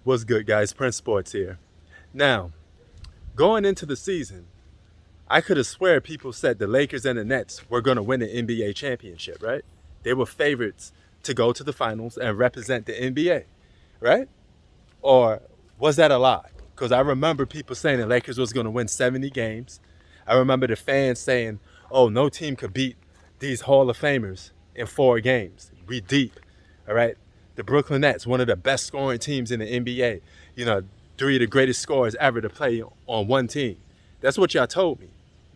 What's good, guys? Prince Sports here. Now, going into the season, I could have swear people said the Lakers and the Nets were going to win the NBA championship, right? They were favorites to go to the finals and represent the NBA, right? Or was that a lie? Because I remember people saying the Lakers was going to win 70 games. I remember the fans saying, oh, no team could beat these Hall of Famers in 4 games. We deep, all right? The Brooklyn Nets, one of the best scoring teams in the NBA. You know, 3 of the greatest scorers ever to play on one team. That's what y'all told me.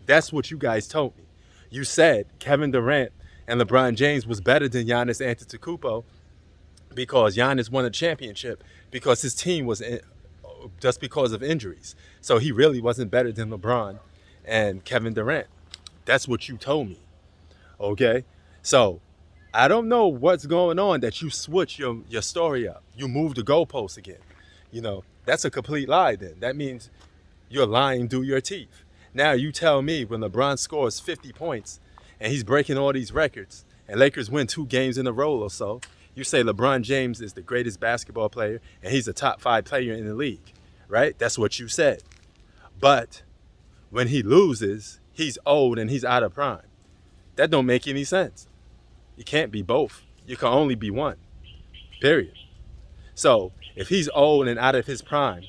That's what you guys told me. You said Kevin Durant and LeBron James was better than Giannis Antetokounmpo because Giannis won a championship because his team was just because of injuries. So he really wasn't better than LeBron and Kevin Durant. That's what you told me. Okay? So I don't know what's going on that you switch your story up. You move the goalposts again. You know, that's a complete lie then. That means you're lying through your teeth. Now you tell me when LeBron scores 50 points and he's breaking all these records and Lakers win 2 games in a row or so, you say LeBron James is the greatest basketball player and he's a top 5 player in the league, right? That's what you said. But when he loses, he's old and he's out of prime. That don't make any sense. You can't be both. You can only be one, period. So if he's old and out of his prime,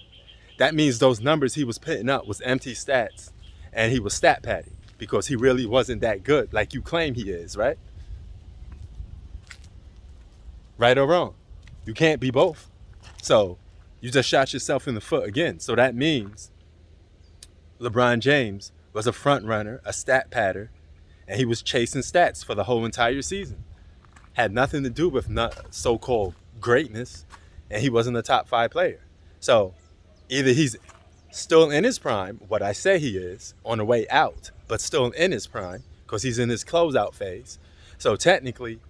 that means those numbers he was putting up was empty stats and he was stat padding because he really wasn't that good like you claim he is, right? Right or wrong? You can't be both. So you just shot yourself in the foot again. So that means LeBron James was a front runner, a stat padder, and he was chasing stats for the whole entire season. Had nothing to do with so-called greatness, and he wasn't a top 5 player. So either he's still in his prime, what I say he is, on the way out, but still in his prime, because he's in his closeout phase. So technically,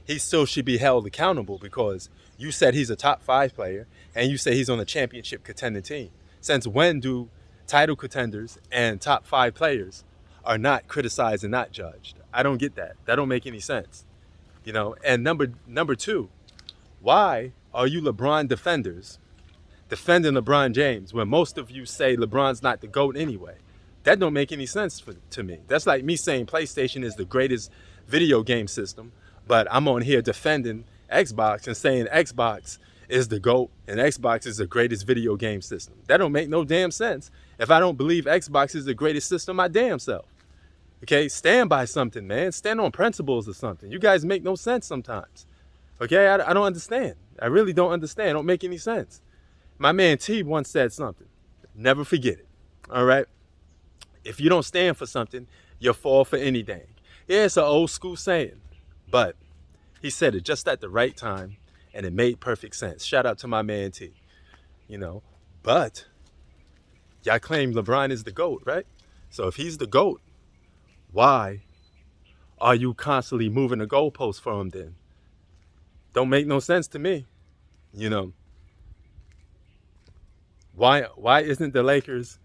he still should be held accountable because you said he's a top 5 player, and you say he's on a championship contending team. Since when do title contenders and top 5 players are not criticized and not judged? I don't get that. That don't make any sense. You know, and number 2, why are you LeBron defenders defending LeBron James when most of you say LeBron's not the GOAT anyway? That don't make any sense to me. That's like me saying PlayStation is the greatest video game system, but I'm on here defending Xbox and saying Xbox is the GOAT and Xbox is the greatest video game system. That don't make no damn sense. If I don't believe Xbox is the greatest system, my damn self. Okay, stand by something, man. Stand on principles or something. You guys make no sense sometimes. Okay, I don't understand. I really don't understand. It don't make any sense. My man T once said something. Never forget it. All right? If you don't stand for something, you'll fall for anything. Yeah, it's an old school saying, but he said it just at the right time, and it made perfect sense. Shout out to my man T. You know, but y'all claim LeBron is the GOAT, right? So if he's the GOAT, why are you constantly moving the goalposts for him then? Don't make no sense to me. You know, why isn't the Lakers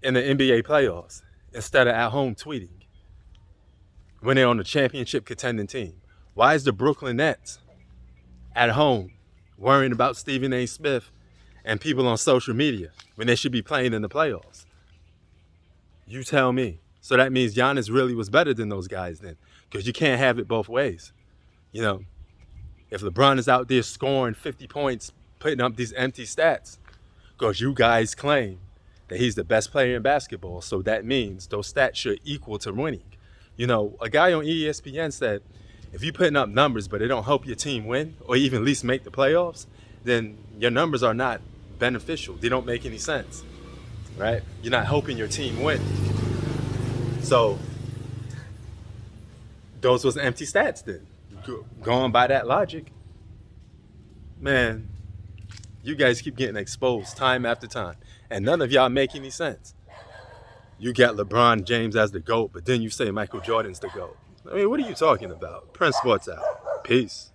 in the NBA playoffs instead of at home tweeting when they're on a championship contending team? Why is the Brooklyn Nets at home worrying about Stephen A. Smith and people on social media when they should be playing in the playoffs? You tell me. So that means Giannis really was better than those guys then, because you can't have it both ways. You know, if LeBron is out there scoring 50 points, putting up these empty stats, because you guys claim that he's the best player in basketball, so that means those stats should equal to winning. You know, a guy on ESPN said, if you're putting up numbers but it don't help your team win or even at least make the playoffs, then your numbers are not beneficial. They don't make any sense, right? You're not helping your team win. So those was empty stats then. Going by that logic, man, you guys keep getting exposed time after time. And none of y'all make any sense. You got LeBron James as the GOAT, but then you say Michael Jordan's the GOAT. I mean, what are you talking about? Prince Sports out. Peace.